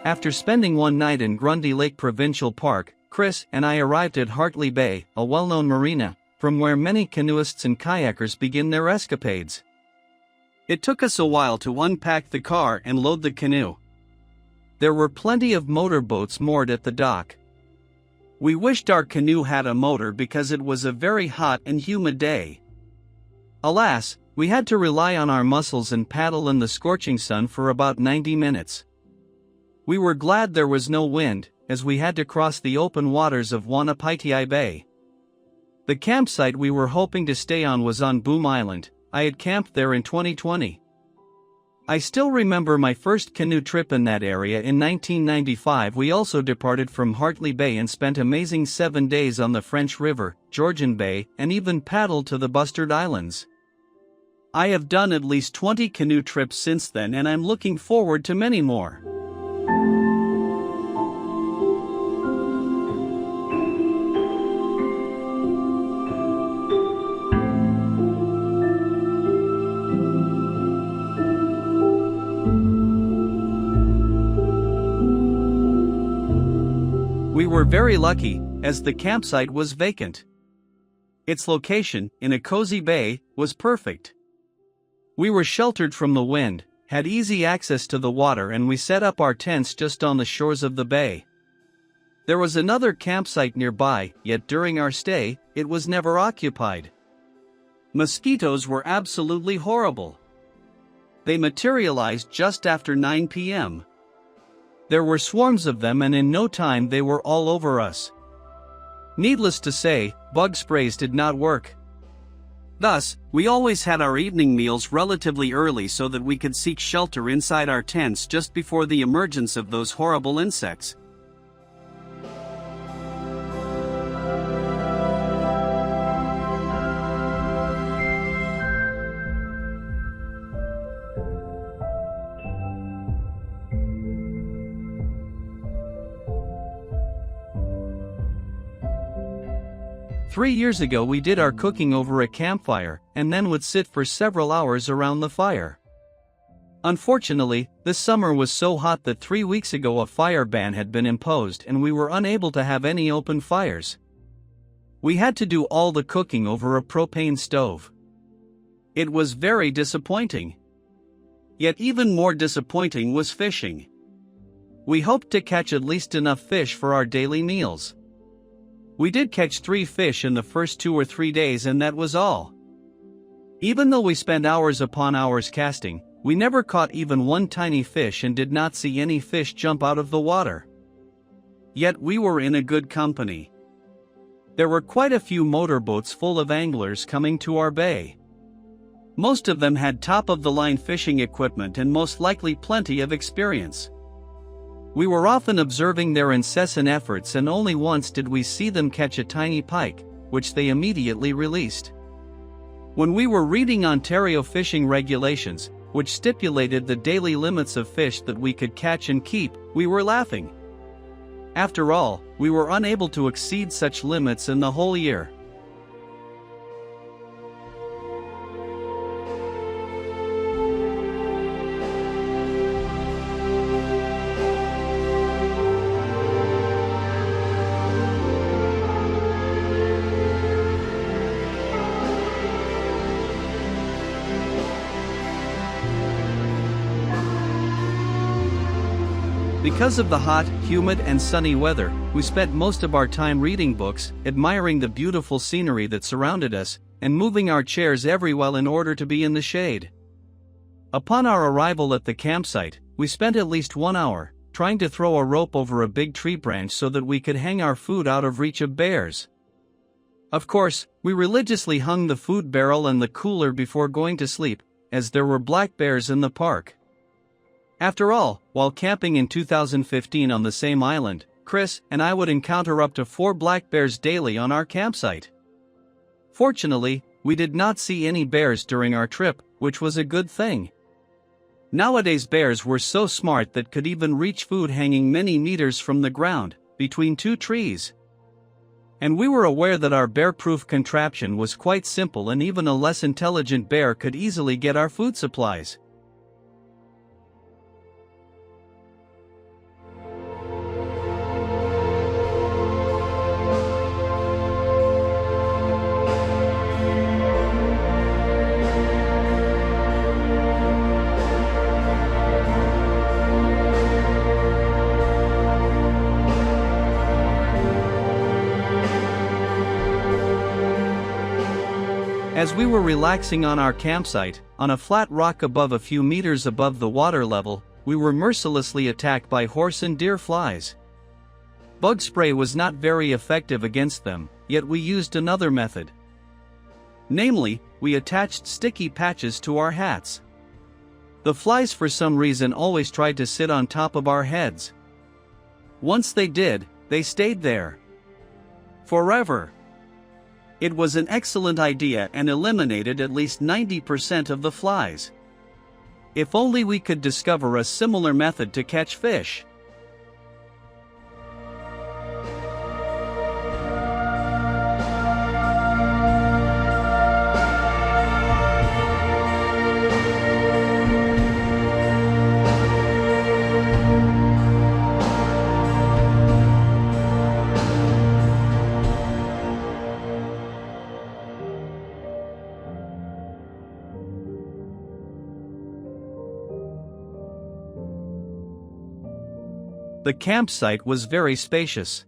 After spending one night in Grundy Lake Provincial Park, Chris and I arrived at Hartley Bay, a well-known marina, from where many canoeists and kayakers begin their escapades. It took us a while to unpack the car and load the canoe. There were plenty of motorboats moored at the dock. We wished our canoe had a motor because it was a very hot and humid day. Alas, we had to rely on our muscles and paddle in the scorching sun for about 90 minutes. We were glad there was no wind, as we had to cross the open waters of Wanapaitai Bay. The campsite we were hoping to stay on was on Boom Island. I had camped there in 2020. I still remember my first canoe trip in that area in 1995. We also departed from Hartley Bay and spent amazing 7 days on the French River, Georgian Bay, and even paddled to the Bustard Islands. I have done at least 20 canoe trips since then, and I'm looking forward to many more. We were very lucky, as the campsite was vacant. Its location, in a cozy bay, was perfect. We were sheltered from the wind, had easy access to the water, and we set up our tents just on the shores of the bay. There was another campsite nearby, yet during our stay, it was never occupied. Mosquitoes were absolutely horrible. They materialized just after 9 p.m. There were swarms of them, and in no time they were all over us. Needless to say, bug sprays did not work. Thus, we always had our evening meals relatively early so that we could seek shelter inside our tents just before the emergence of those horrible insects. Three years ago we did our cooking over a campfire, and then would sit for several hours around the fire. Unfortunately, this summer was so hot that 3 weeks ago a fire ban had been imposed and we were unable to have any open fires. We had to do all the cooking over a propane stove. It was very disappointing. Yet even more disappointing was fishing. We hoped to catch at least enough fish for our daily meals. We did catch 3 fish in the first 2 or 3 days, and that was all. Even though we spent hours upon hours casting, we never caught even one tiny fish and did not see any fish jump out of the water. Yet we were in a good company. There were quite a few motorboats full of anglers coming to our bay. Most of them had top-of-the-line fishing equipment and most likely plenty of experience. We were often observing their incessant efforts, and only once did we see them catch a tiny pike, which they immediately released. When we were reading Ontario fishing regulations, which stipulated the daily limits of fish that we could catch and keep, we were laughing. After all, we were unable to exceed such limits in the whole year. Because of the hot, humid, and sunny weather, we spent most of our time reading books, admiring the beautiful scenery that surrounded us, and moving our chairs everywhere in order to be in the shade. Upon our arrival at the campsite, we spent at least 1 hour trying to throw a rope over a big tree branch so that we could hang our food out of reach of bears. Of course, we religiously hung the food barrel and the cooler before going to sleep, as there were black bears in the park. After all, while camping in 2015 on the same island, Chris and I would encounter up to 4 black bears daily on our campsite. Fortunately, we did not see any bears during our trip, which was a good thing. Nowadays bears were so smart that could even reach food hanging many meters from the ground, between 2 trees. And we were aware that our bear-proof contraption was quite simple, and even a less intelligent bear could easily get our food supplies. As we were relaxing on our campsite, on a flat rock above a few meters above the water level, we were mercilessly attacked by horse and deer flies. Bug spray was not very effective against them, yet we used another method. Namely, we attached sticky patches to our hats. The flies for some reason always tried to sit on top of our heads. Once they did, they stayed there forever. It was an excellent idea and eliminated at least 90% of the flies. If only we could discover a similar method to catch fish. The campsite was very spacious.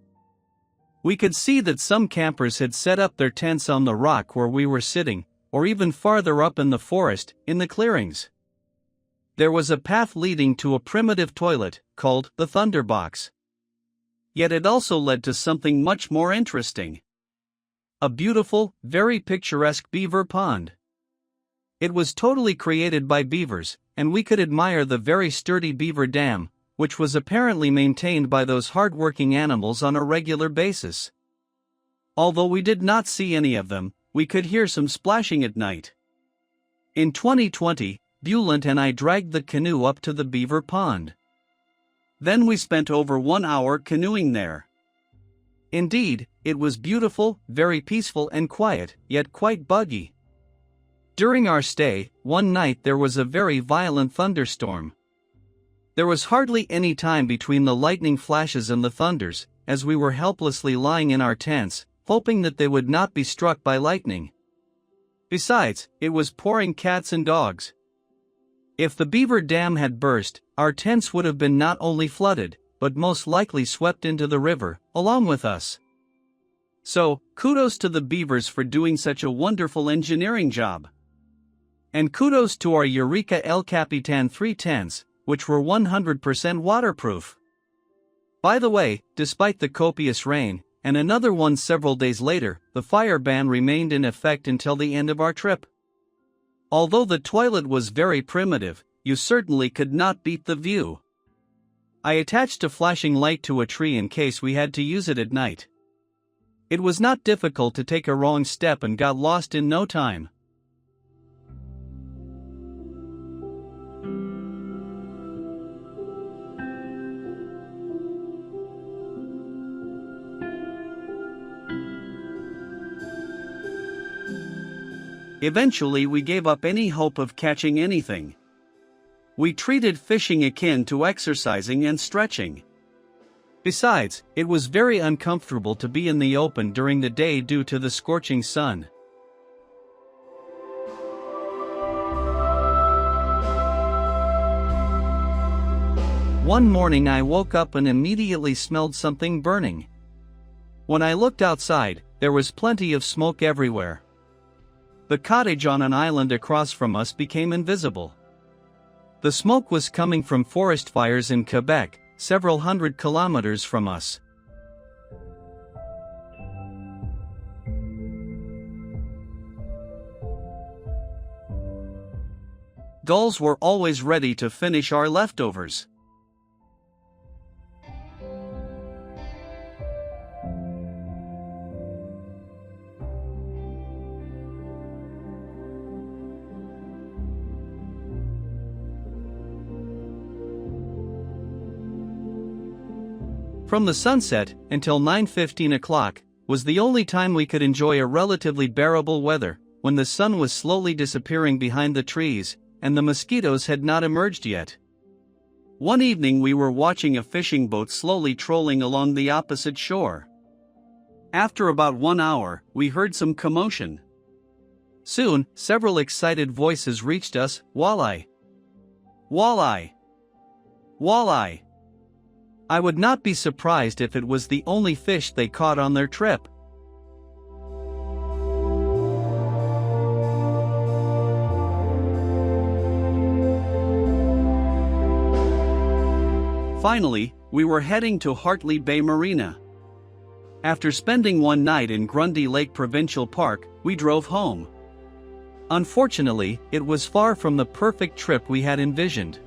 We could see that some campers had set up their tents on the rock where we were sitting, or even farther up in the forest, in the clearings. There was a path leading to a primitive toilet, called the Thunderbox. Yet it also led to something much more interesting. A beautiful, very picturesque beaver pond. It was totally created by beavers, and we could admire the very sturdy beaver dam, which was apparently maintained by those hard-working animals on a regular basis. Although we did not see any of them, we could hear some splashing at night. In 2020, Bulent and I dragged the canoe up to the beaver pond. Then we spent over 1 hour canoeing there. Indeed, it was beautiful, very peaceful and quiet, yet quite buggy. During our stay, one night there was a very violent thunderstorm. There was hardly any time between the lightning flashes and the thunders, as we were helplessly lying in our tents, hoping that they would not be struck by lightning. Besides, it was pouring cats and dogs. If the beaver dam had burst, our tents would have been not only flooded, but most likely swept into the river, along with us. So, kudos to the beavers for doing such a wonderful engineering job. And kudos to our Eureka El Capitan 3 tents, which were 100% waterproof. By the way, despite the copious rain, and another one several days later, the fire ban remained in effect until the end of our trip. Although the toilet was very primitive, you certainly could not beat the view. I attached a flashing light to a tree in case we had to use it at night. It was not difficult to take a wrong step and got lost in no time. Eventually we gave up any hope of catching anything. We treated fishing akin to exercising and stretching. Besides, it was very uncomfortable to be in the open during the day due to the scorching sun. One morning I woke up and immediately smelled something burning. When I looked outside, there was plenty of smoke everywhere. The cottage on an island across from us became invisible. The smoke was coming from forest fires in Quebec, several hundred kilometers from us. Gulls were always ready to finish our leftovers. From the sunset until 9:15 o'clock was the only time we could enjoy a relatively bearable weather, when the sun was slowly disappearing behind the trees, and the mosquitoes had not emerged yet. One evening we were watching a fishing boat slowly trolling along the opposite shore. After about 1 hour, we heard some commotion. Soon, several excited voices reached us. Walleye! Walleye! Walleye! I would not be surprised if it was the only fish they caught on their trip. Finally, we were heading to Hartley Bay Marina. After spending one night in Grundy Lake Provincial Park, we drove home. Unfortunately, it was far from the perfect trip we had envisioned.